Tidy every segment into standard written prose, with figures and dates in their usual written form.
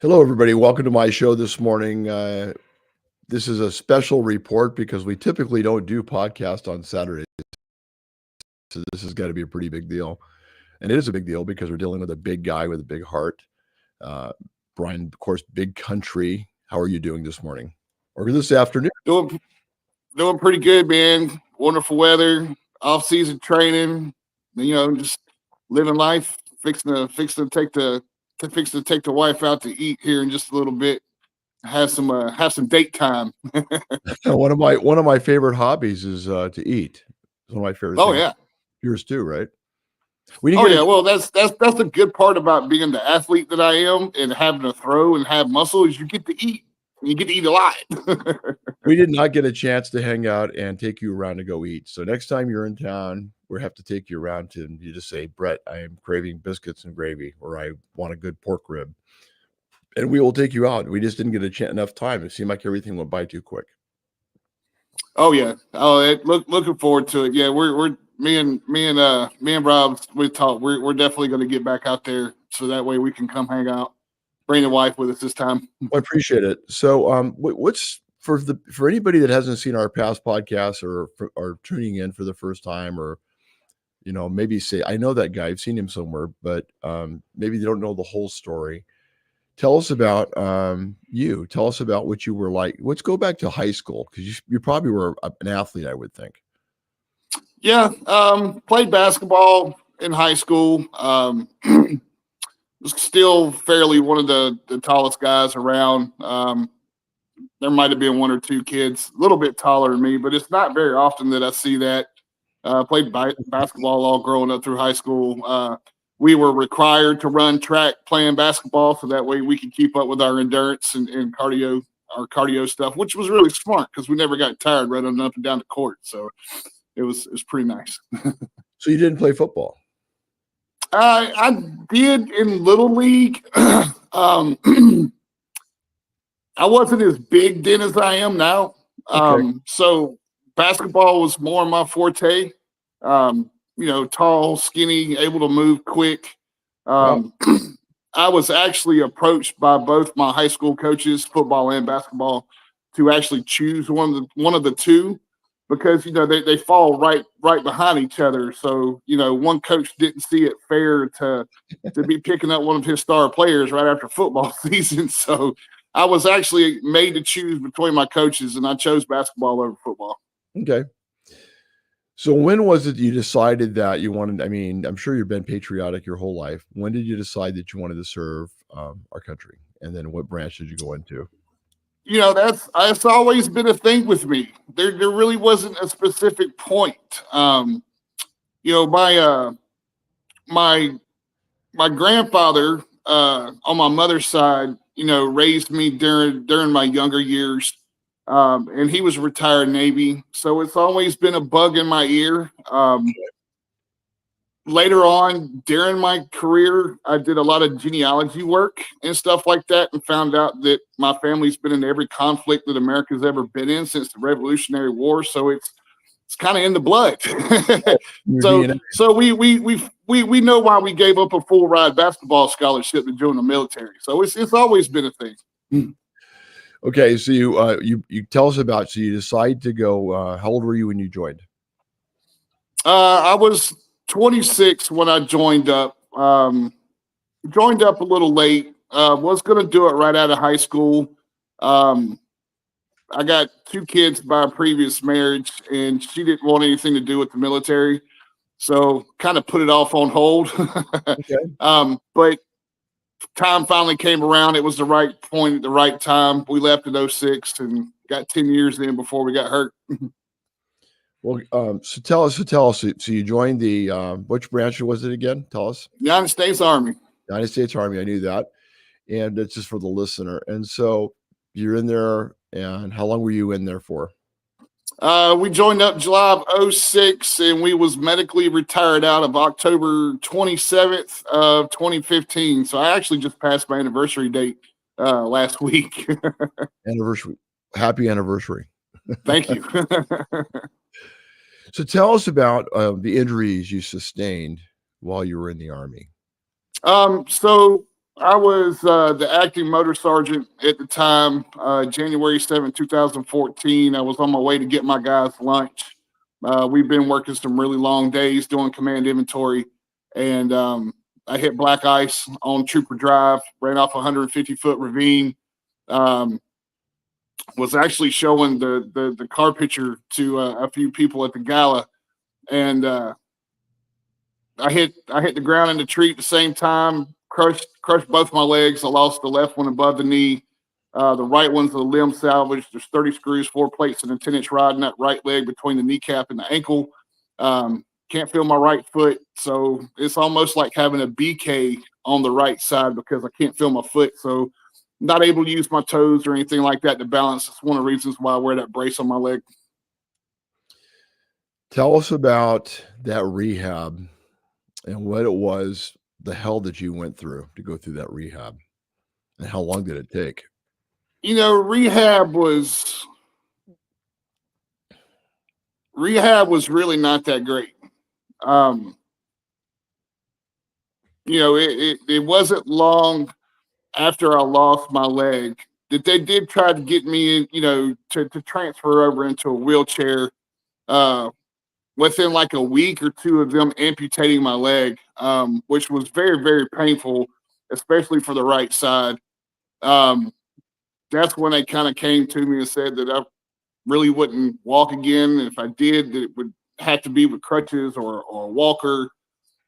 Hello, everybody. Welcome to my show this morning. This is a special report because we typically don't do podcast on Saturdays. So this has got to be a pretty big deal. And it is a big deal because we're dealing with a big guy with a big heart. Uh, Brian, of course, Big Country. How are you doing this morning or this afternoon? Doing pretty good, man. Wonderful weather, off season training. Just living life. Fixing to take the wife out to eat here in just a little bit. Have some date time. One of my favorite hobbies is to eat. It's one of my favorite Oh things. yeah. Yours too, right? We Oh didn't get yeah. a Well, that's the good part about being the athlete that I am and having to throw and have muscle is you get to eat. You get to eat a lot. We did not get a chance to hang out and take you around to go eat. So next time you're in town, we have to take you around to and you just say, Brett, I am craving biscuits and gravy, or I want a good pork rib. And we will take you out. We just didn't get enough time. It seemed like everything went by too quick. Oh yeah. Looking forward to it. Yeah, we're me and Rob we talked. We're definitely going to get back out there so that way we can come hang out. Bring the wife with us this time. I appreciate it. So, what's for anybody that hasn't seen our past podcasts or tuning in for the first time, or maybe say, I know that guy, I've seen him somewhere, but maybe they don't know the whole story. Tell us about you. Tell us about what you were like. Let's go back to high school because you probably were an athlete, I would think. Yeah. Played basketball in high school. Was still fairly one of the tallest guys around. There might have been one or two kids a little bit taller than me, but it's not very often that I see that. Played basketball all growing up through high school. We were required to run track playing basketball, so that way we could keep up with our endurance and our cardio stuff, which was really smart because we never got tired running up and down the court. So it was pretty nice. So you didn't play football? I did in Little League. I wasn't as big then as I am now. Okay. So basketball was more my forte. Tall, skinny, able to move quick. Wow. I was actually approached by both my high school coaches, football and basketball, to actually choose one of the two because they fall right behind each other. So one coach didn't see it fair to be picking up one of his star players right after football season. So I was actually made to choose between my coaches, and I chose basketball over football. Okay. So when was it you decided that you wanted? I mean, I'm sure you've been patriotic your whole life. When did you decide that you wanted to serve our country? And then what branch did you go into? That's always been a thing with me. There really wasn't a specific point. My my grandfather on my mother's side, raised me during my younger years, and he was retired Navy, so it's always been a bug in my ear. Later on during my career, I did a lot of genealogy work and stuff like that and found out that my family's been in every conflict that America's ever been in since the Revolutionary War. So it's kind of in the blood. Your so DNA. so we know why we gave up a full ride basketball scholarship to join the military. So it's always been a thing. Okay, so you tell us about. So you decide to go. How old were you when you joined? I was 26 when I joined up. Joined up a little late. Was going to do it right out of high school. I got two kids by a previous marriage, and she didn't want anything to do with the military, so kind of put it off on hold. Okay. But time finally came around. It was the right point at the right time. We left in 06 and got 10 years in before we got hurt. Well, so tell us. So you joined the which branch was it again? Tell us. United States Army. United States Army. I knew that, and it's just for the listener. And so you're in there. And how long were you in there for? We joined up July of 06, and we was medically retired out of October 27th of 2015. So I actually just passed my anniversary date last week. Anniversary. Happy anniversary. Thank you. So tell us about the injuries you sustained while you were in the Army. So I was the acting motor sergeant at the time, January 7th, 2014. I was on my way to get my guys lunch. We've been working some really long days doing command inventory, and I hit black ice on Trooper Drive, ran off a 150-foot ravine. Um, was actually showing the car picture to a few people at the gala, and I hit the ground in the tree at the same time. Crushed both my legs. I lost the left one above the knee. The right one's a limb salvage. There's 30 screws, 4 plates, and a 10-inch rod in that right leg between the kneecap and the ankle. Can't feel my right foot, so it's almost like having a BK on the right side because I can't feel my foot. So not able to use my toes or anything like that to balance. It's one of the reasons why I wear that brace on my leg. Tell us about that rehab and what it was, the hell that you went through to go through that rehab, and how long did it take? Rehab was really not that great. Um, it wasn't long after I lost my leg that they did try to get me in, to transfer over into a wheelchair. Uh, Within like a week or two of them amputating my leg, which was very, very painful, especially for the right side. Um, that's when they kind of came to me and said that I really wouldn't walk again. If I did, that it would have to be with crutches or a walker.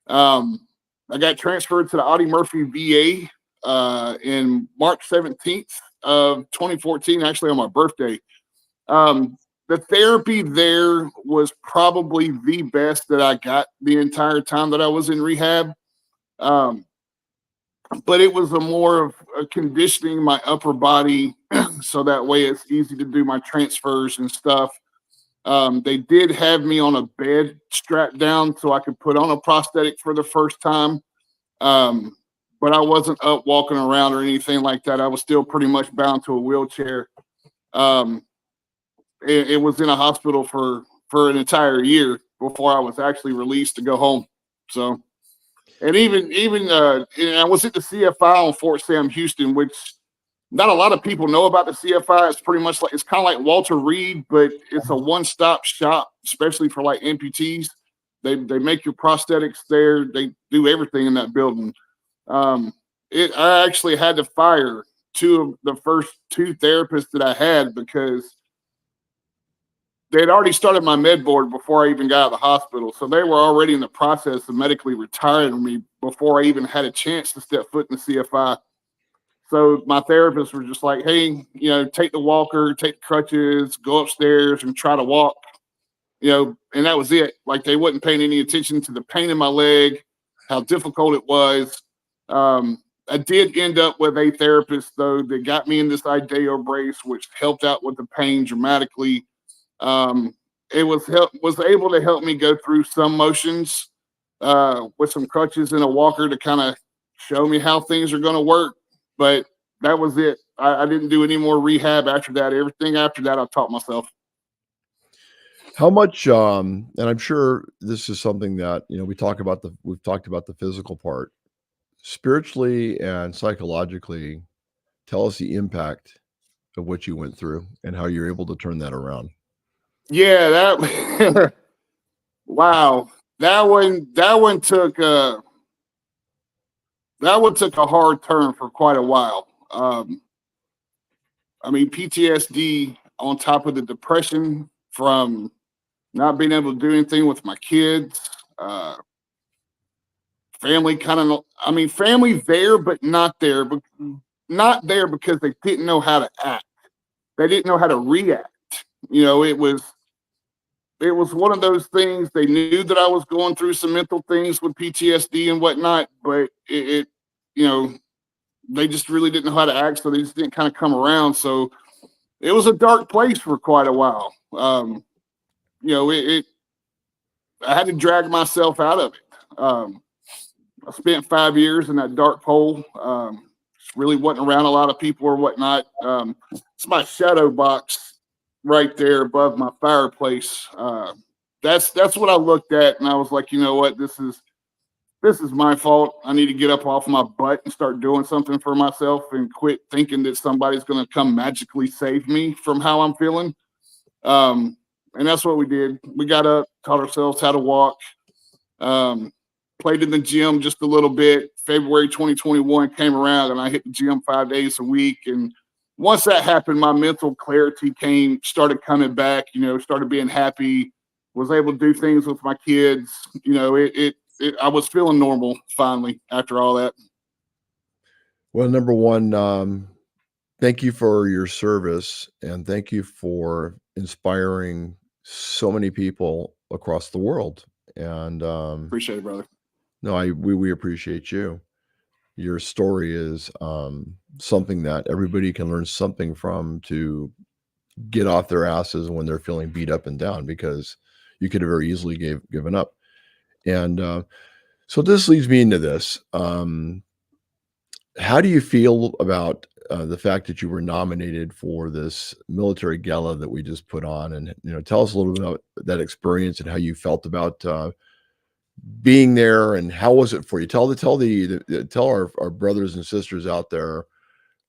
Um, I got transferred to the Audie Murphy VA in March 17th of 2014, actually on my birthday. Um, the therapy there was probably the best that I got the entire time that I was in rehab. Um, but it was a more of a conditioning my upper body so that way it's easy to do my transfers and stuff. They did have me on a bed strapped down so I could put on a prosthetic for the first time. Um, but I wasn't up walking around or anything like that. I was still pretty much bound to a wheelchair. Um, it was in a hospital for an entire year before I was actually released to go home. So, and and I was at the CFI on Fort Sam Houston, which not a lot of people know about the CFI. It's pretty much like it's kind of like Walter Reed, but it's a one-stop shop, especially for like amputees. They make your prosthetics there. They do everything in that building. Um, I actually had to fire two of the first two therapists that I had because they had already started my med board before I even got out of the hospital. So they were already in the process of medically retiring me before I even had a chance to step foot in the CFI. So my therapists were just like, hey, take the walker, take the crutches, go upstairs and try to walk, and that was it. Like they wasn't paying any attention to the pain in my leg, how difficult it was. I did end up with a therapist though that got me in this IDEO brace, which helped out with the pain dramatically. It was able to help me go through some motions with some crutches and a walker to kind of show me how things are going to work. But that was it. I didn't do any more rehab after that. Everything after that, I taught myself. How much, and I'm sure this is something that, we've talked about the physical part, spiritually and psychologically, tell us the impact of what you went through and how you're able to turn that around. Yeah, that wow. That one took a hard turn for quite a while. I mean, PTSD on top of the depression from not being able to do anything with my kids. Family kind of, I mean, family there, but not there, but not there because they didn't know how to act. They didn't know how to react. It was one of those things. They knew that I was going through some mental things with PTSD and whatnot, but you know, they just really didn't know how to act, so they just didn't kind of come around. So it was a dark place for quite a while. You know, I had to drag myself out of it. I spent 5 years in that dark hole. Really wasn't around a lot of people or whatnot. It's my shadow box right there above my fireplace. That's what I looked at, and I was like, you know what, this is this is my fault. I need to get up off my butt and start doing something for myself and quit thinking that somebody's going to come magically save me from how I'm feeling. And that's what we did. We got up, taught ourselves how to walk, um, played in the gym just a little bit. February 2021 came around and I hit the gym 5 days a week. And once that happened, my mental clarity started coming back, started being happy, was able to do things with my kids. I was feeling normal finally after all that. Well, number one, thank you for your service and thank you for inspiring so many people across the world. And Appreciate it, brother. no, we appreciate you. Your story is something that everybody can learn something from to get off their asses when they're feeling beat up and down because you could have very easily given up. And so this leads me into this. How do you feel about the fact that you were nominated for this military gala that we just put on? And tell us a little bit about that experience and how you felt about being there, and how was it for you? Tell our brothers and sisters out there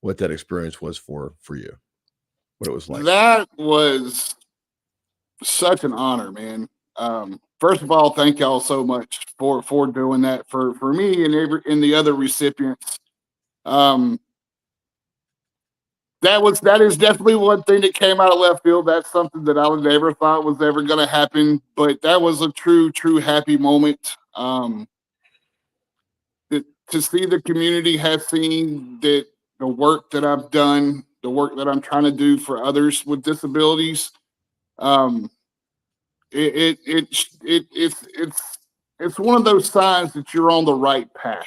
what that experience was for you, what it was like. That was such an honor, man. First of all, thank y'all so much for doing that for me and the other recipients. Um, that is definitely one thing that came out of left field. That's something that I would never thought was ever going to happen, but that was a true happy moment. To see the community have seen that the work that I've done, the work that I'm trying to do for others with disabilities, um, it's one of those signs that you're on the right path.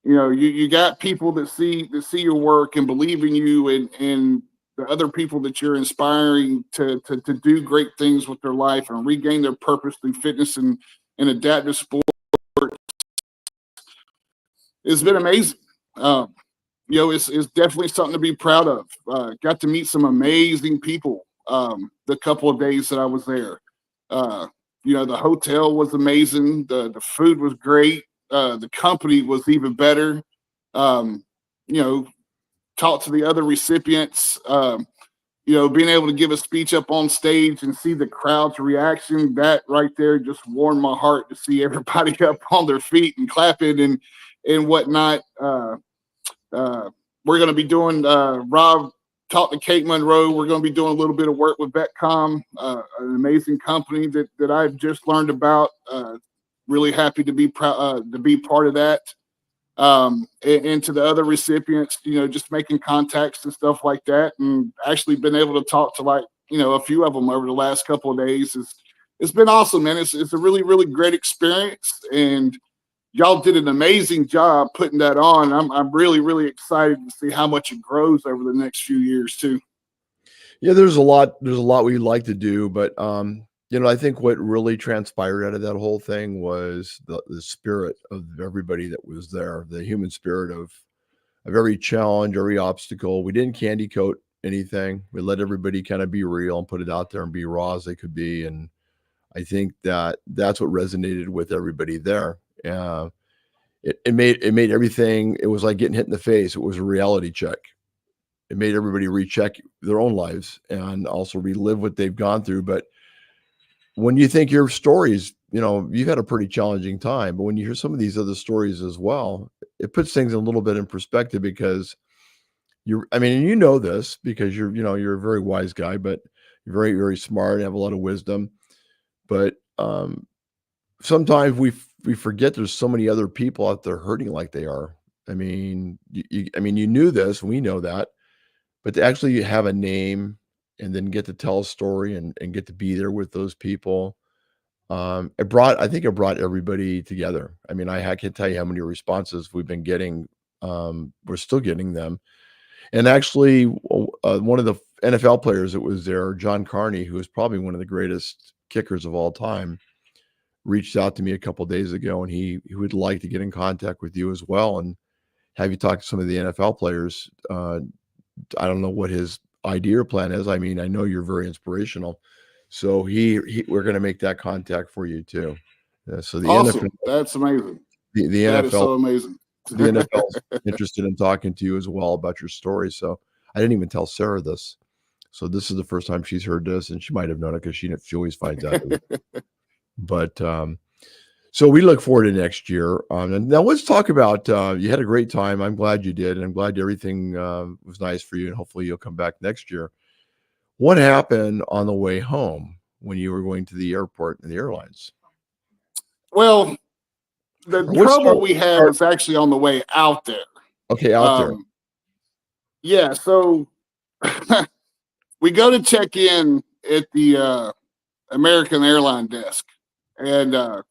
You got people that see your work and believe in you, and the other people that you're inspiring to do great things with their life and regain their purpose through fitness and adaptive sport. It's been amazing. It's definitely something to be proud of. Got to meet some amazing people the couple of days that I was there. The hotel was amazing. The food was great. The company was even better. Um, Talk to the other recipients. Being able to give a speech up on stage and see the crowd's reaction, that right there just warmed my heart to see everybody up on their feet and clapping and whatnot. We're going to be doing, Rob talked to Kate Monroe. We're going to be doing a little bit of work with Betcom, an amazing company that I've just learned about. Really happy to be proud to be part of that. And to the other recipients, just making contacts and stuff like that, and actually been able to talk to a few of them over the last couple of days. It's been awesome, man. It's a really great experience, and y'all did an amazing job putting that on. I'm really excited to see how much it grows over the next few years too. Yeah, there's a lot we'd like to do, but I think what really transpired out of that whole thing was the spirit of everybody that was there, the human spirit of every challenge, every obstacle. We didn't candy coat anything. We let everybody kind of be real and put it out there and be raw as they could be. And I think that's what resonated with everybody there. It made everything. It was like getting hit in the face. It was a reality check. It made everybody recheck their own lives and also relive what they've gone through. But when you think your stories, you've had a pretty challenging time, but when you hear some of these other stories as well, it puts things a little bit in perspective because and this because you're a very wise guy, but you're very, very smart and have a lot of wisdom. But sometimes we forget there's so many other people out there hurting like they are. I mean, you knew this, we know that, but to actually have a name and then get to tell a story and get to be there with those people, I think it brought everybody together. I mean, I can't tell you how many responses we've been getting. We're still getting them. And actually, one of the NFL players that was there, John Carney, who is probably one of the greatest kickers of all time, reached out to me a couple of days ago, and he would like to get in contact with you as well and have you talk to some of the NFL players. I don't know what his idea or plan is. I mean, I know you're very inspirational, so we're going to make that contact for you too. So the Awesome. NFL, That's amazing. the That is NFL so amazing. the NFL's interested in talking to you as well about your story. So I didn't even tell Sarah this. So this is the first time she's heard this, and she might have known it because she always finds out. But so we look forward to next year. And now let's talk about you had a great time. I'm glad you did, and I'm glad everything was nice for you. And hopefully you'll come back next year. What happened on the way home when you were going to the airport and the airlines? Well, the Or trouble we had was actually on the way out there. Okay, out there. Yeah, so we go to check in at the American airline desk, and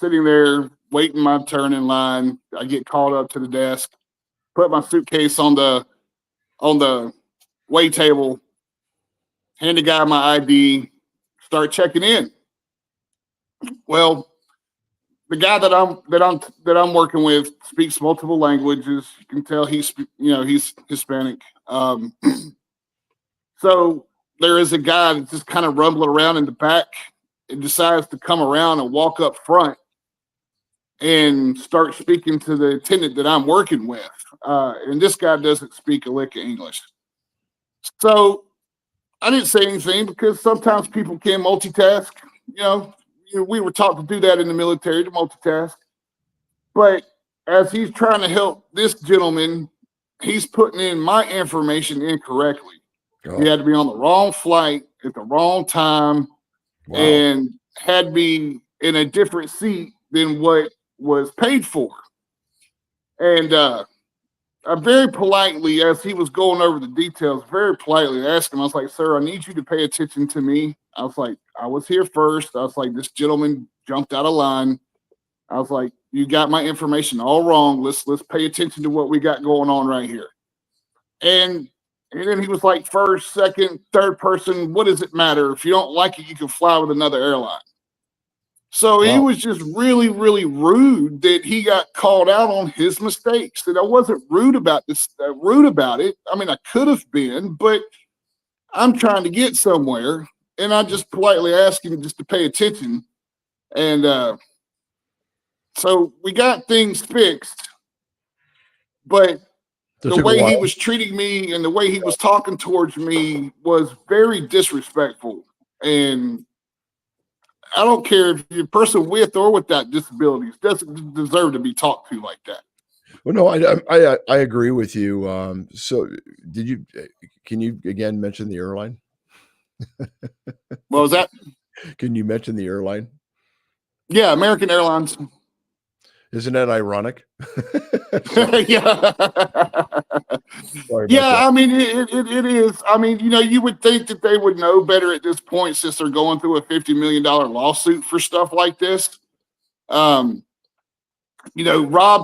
sitting there waiting my turn in line. I get called up to the desk, put my suitcase on the wait table, hand the guy my ID, start checking in. Well, the guy that I'm working with speaks multiple languages. You can tell he's Hispanic. So there is a guy that's just kind of rumbling around in the back and decides to come around and walk up front and start speaking to the attendant that I'm working with. And this guy doesn't speak a lick of English. So I didn't say anything because sometimes people can multitask. We were taught to do that in the military, to multitask. But as he's trying to help this gentleman, he's putting in my information incorrectly. Oh, He had to be on the wrong flight at the wrong time wow. and had me in a different seat than what was paid for. And I very politely, as he was going over the details, very politely asked him, I was like, sir, I need you to pay attention to me. I was like, I was here first. I was like, this gentleman jumped out of line. I was like, you got my information all wrong. Let's pay attention to what we got going on right here. And then he was like, first, second, third person, what does it matter? If you don't like it, you can fly with another airline. So he was just really, really rude that he got called out on his mistakes. That I wasn't rude about this, rude about it. I mean, I could have been, but I'm trying to get somewhere. And I just politely asked him just to pay attention. And so we got things fixed, but the way he was treating me and the way he was talking towards me was very disrespectful. And I don't care if you're a person with or without disabilities doesn't deserve to be talked to like that. Well, no, I agree with you. So can you again mention the airline? What was that? Can you mention the airline? Yeah, American Airlines. Isn't that ironic? Yeah. Yeah, I mean, it is. I mean, you would think that they would know better at this point since they're going through a $50 million lawsuit for stuff like this. Rob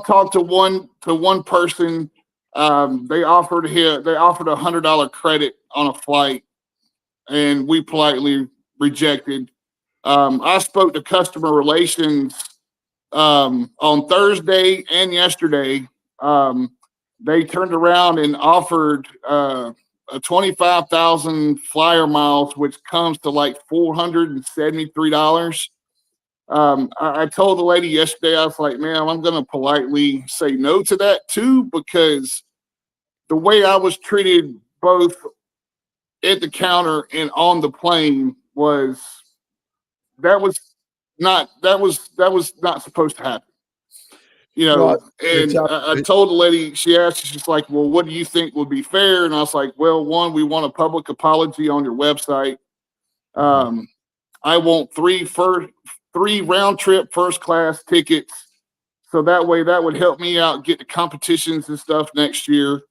talked to one person. They offered $100 credit on a flight, and we politely rejected. I spoke to customer relations on Thursday and yesterday. They turned around and offered a 25,000 flyer miles, which comes to like $473. I told the lady yesterday, I was like, ma'am, I'm going to politely say no to that too, because the way I was treated both at the counter and on the plane was not supposed to happen. Well, And I told the lady, she asked, she's like, well, what do you think would be fair? And I was like, well, one, we want a public apology on your website. I want three round trip first class tickets. So that way that would help me out, get the competitions and stuff next year.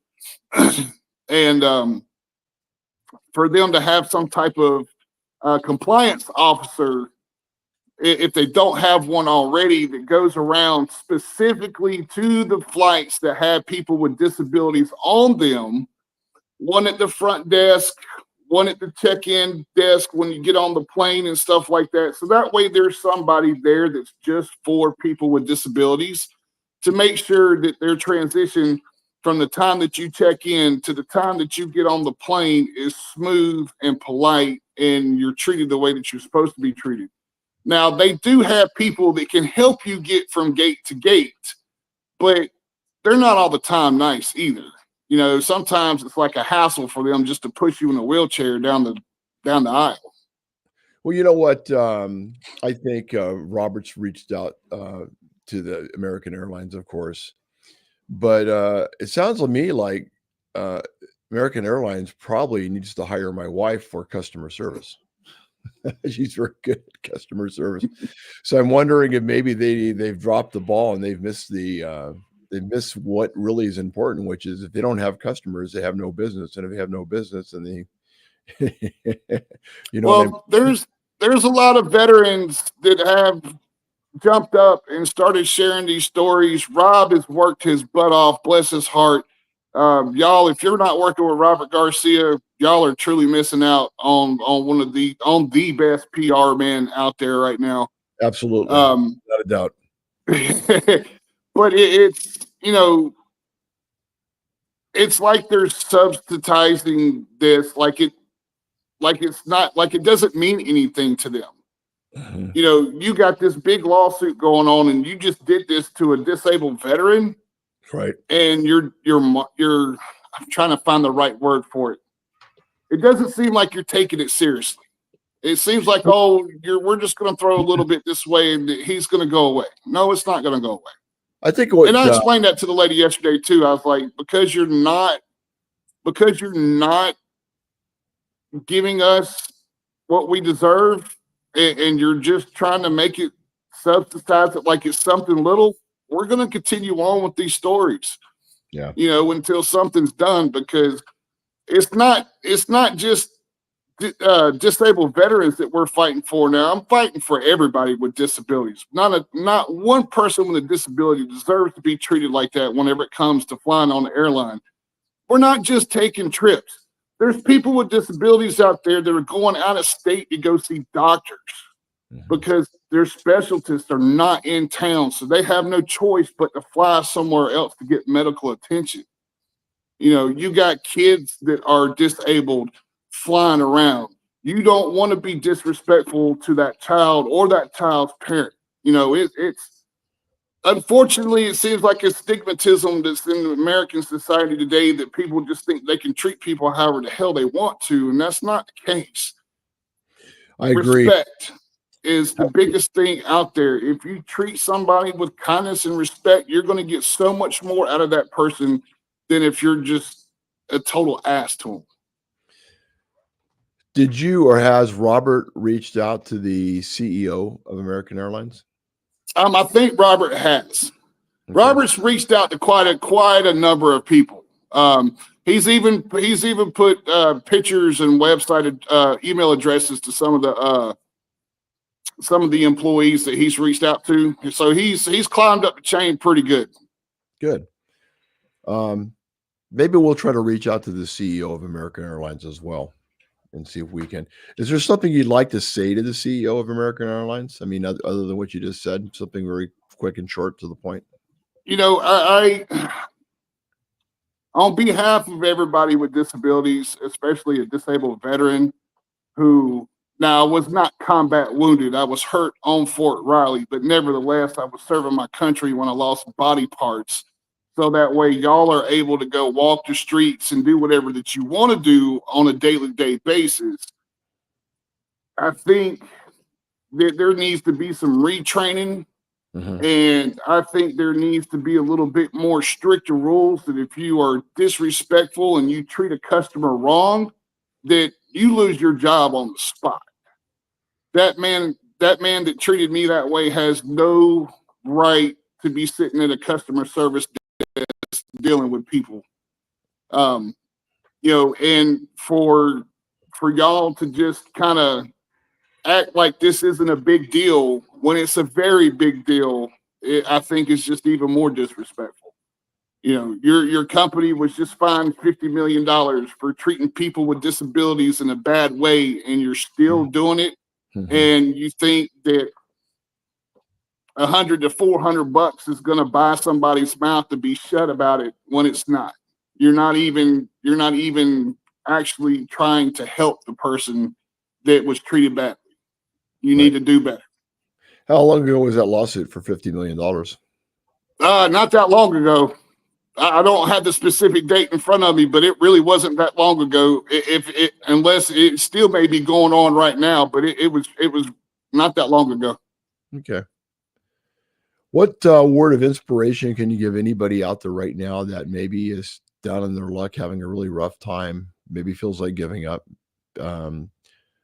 And for them to have some type of compliance officer, if they don't have one already, that goes around specifically to the flights that have people with disabilities on them, one at the front desk, one at the check-in desk when you get on the plane and stuff like that. So that way there's somebody there that's just for people with disabilities to make sure that their transition from the time that you check in to the time that you get on the plane is smooth and polite and you're treated the way that you're supposed to be treated. Now, they do have people that can help you get from gate to gate, but they're not all the time nice either. You know, sometimes it's like a hassle for them just to push you in a wheelchair down the aisle. Well, you know what? I think Roberts reached out to the American Airlines, of course, but it sounds to me like uh, American Airlines probably needs to hire my wife for customer service. She's very good at customer service. So I'm wondering if maybe they've dropped the ball and they miss what really is important, which is if they don't have customers, they have no business, and if they have no business, then they, you know, they Well, there's a lot of veterans that have jumped up and started sharing these stories. Rob has worked his butt off, bless his heart. Y'all, if you're not working with Robert Garcia, y'all are truly missing out on the best PR man out there right now. absolutely, without a doubt. But it's, you know, it's like they're subsidizing this, like it's not, like it doesn't mean anything to them. Mhm. You know, you got this big lawsuit going on, and you just did this to a disabled veteran, Right. and I'm trying to find the right word for it. It doesn't seem like you're taking it seriously. It seems like, oh, we're just going to throw a little bit this way, and he's going to go away. No, it's not going to go away. I think And what I explained that to the lady yesterday too. I was like, because you're not giving us what we deserve, and you're just trying to make it subsidize it like it's something little, we're going to continue on with these stories, yeah. you know, until something's done, because it's not just disabled veterans that we're fighting for now. I'm fighting for everybody with disabilities. Not one person with a disability deserves to be treated like that whenever it comes to flying on the airline. We're not just taking trips. There's people with disabilities out there that are going out of state to go see doctors Mhm. because their specialists are not in town. So they have no choice but to fly somewhere else to get medical attention. You know, you got kids that are disabled flying around. You don't want to be disrespectful to that child or that child's parent. You know, it's unfortunately, it seems like a stigmatism that's in American society today, that people just think they can treat people however the hell they want to, and that's not the case. I agree. Respect is the biggest thing out there. If you treat somebody with kindness and respect, you're going to get so much more out of that person than if you're just a total ass to them. Did you or has Robert reached out to the CEO of American Airlines? I think Robert has. Okay. Robert's reached out to quite a number of people. He's even put pictures and website email addresses to some of the employees that he's reached out to. So he's climbed up the chain pretty good. Good. Maybe we'll try to reach out to the CEO of American Airlines as well and see if we can. Is there something you'd like to say to the CEO of American Airlines? I mean, other than what you just said, something very quick and short to the point. You know, I on behalf of everybody with disabilities, especially a disabled veteran who, now I was not combat wounded. I was hurt on Fort Riley, but nevertheless, I was serving my country when I lost body parts. So that way, y'all are able to go walk the streets and do whatever that you want to do on a daily day basis. I think that there needs to be some retraining, Mhm. and I think there needs to be a little bit more stricter rules that if you are disrespectful and you treat a customer wrong, that you lose your job on the spot. That man that treated me that way has no right to be sitting at a customer service desk dealing with people. Um, you know, and for y'all to just kind of act like this isn't a big deal when it's a very big deal, I think is just even more disrespectful. You know, your company was just fined $50 million for treating people with disabilities in a bad way, and you're still doing it. Mhm. And you think that 100 to 400 bucks is going to buy somebody's mouth to be shut about it when it's not. You're not even actually trying to help the person that was treated badly. You need Right. to do better. How long ago was that lawsuit for $50 million? Not that long ago. I don't have the specific date in front of me, but it really wasn't that long ago. Unless it still may be going on right now, but it was not that long ago. Okay. What word of inspiration can you give anybody out there right now that maybe is down in their luck, having a really rough time, maybe feels like giving up? Um,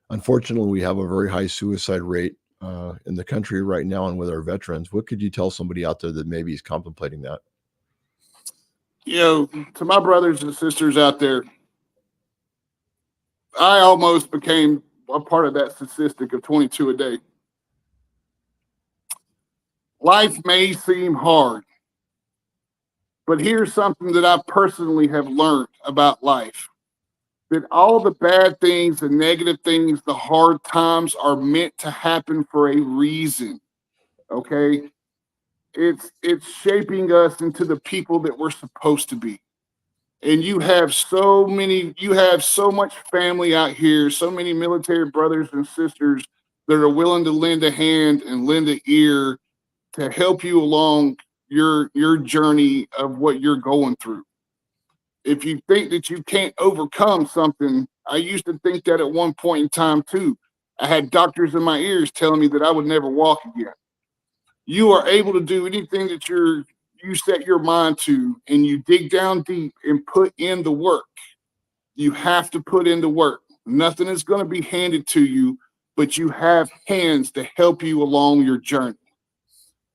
Unfortunately, we have a very high suicide rate in the country right now, and with our veterans. What could you tell somebody out there that maybe is contemplating that? To my brothers and sisters out there, I almost became a part of that statistic of 22 a day. Life may seem hard, but here's something that I personally have learned about life: that all the bad things, the negative things, the hard times are meant to happen for a reason. Okay. It's shaping us into the people that we're supposed to be. And you have so much family out here, so many military brothers and sisters that are willing to lend a hand and lend an ear to help you along your journey of what you're going through. If you think that you can't overcome something, I used to think that at one point in time too. I had doctors in my ears telling me that I would never walk again. You are able to do anything that you set your mind to, and you dig down deep and put in the work. You have to put in the work. Nothing is going to be handed to you, but you have hands to help you along your journey.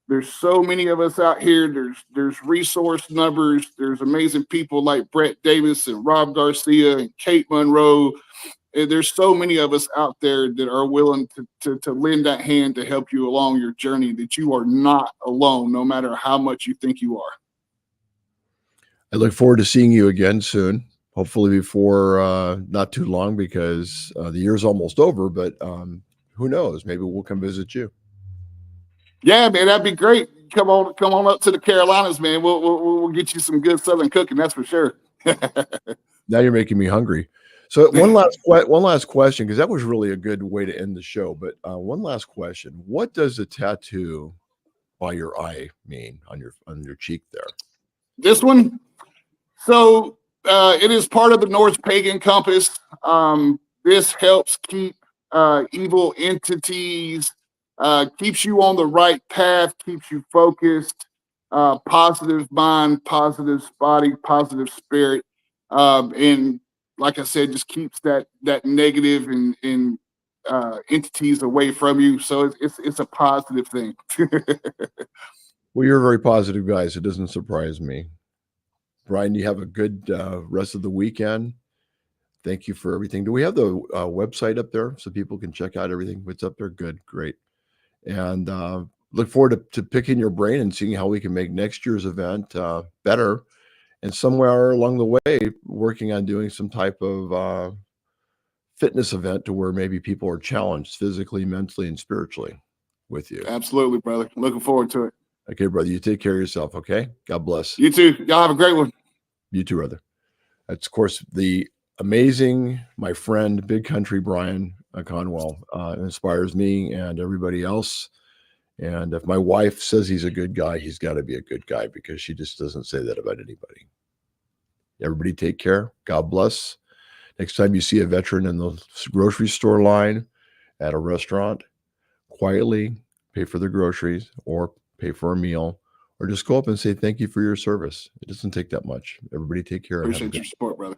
There's so many of us out here. There's resource numbers. There's amazing people like Brett Davis and Rob Garcia and Kate Monroe. And there's so many of us out there that are willing to lend that hand to help you along your journey, that you are not alone, no matter how much you think you are. I look forward to seeing you again soon, hopefully before not too long, because the year's almost over, but who knows? Maybe we'll come visit you. Yeah, man, that'd be great. Come on up to the Carolinas, man. We'll get you some good Southern cooking, that's for sure. Now you're making me hungry. So one last question, because that was really a good way to end the show. But one last question: what does the tattoo by your eye mean on your cheek there? This one, so it is part of the Norse pagan compass. This helps keep evil entities, keeps you on the right path, keeps you focused, positive mind, positive body, positive spirit, and like I said, just keeps that negative and entities away from you. So it's a positive thing. Well, you're a very positive guy, so it doesn't surprise me. Brian, you have a good rest of the weekend. Thank you for everything. Do we have the website up there so people can check out everything? What's up there? Good, great. And look forward to picking your brain and seeing how we can make next year's event better. And somewhere along the way, working on doing some type of fitness event to where maybe people are challenged physically, mentally, and spiritually with you. Absolutely, brother. Looking forward to it. Okay, brother. You take care of yourself. Okay. God bless. You too. Y'all have a great one. You too, brother. That's, of course, the amazing, my friend, Big Country Brian Conwell. Inspires me and everybody else. And if my wife says he's a good guy, he's got to be a good guy, because she just doesn't say that about anybody. Everybody take care. God bless. Next time you see a veteran in the grocery store line, at a restaurant, quietly pay for their groceries or pay for a meal, or just go up and say thank you for your service. It doesn't take that much. Everybody take care. Appreciate your support, brother.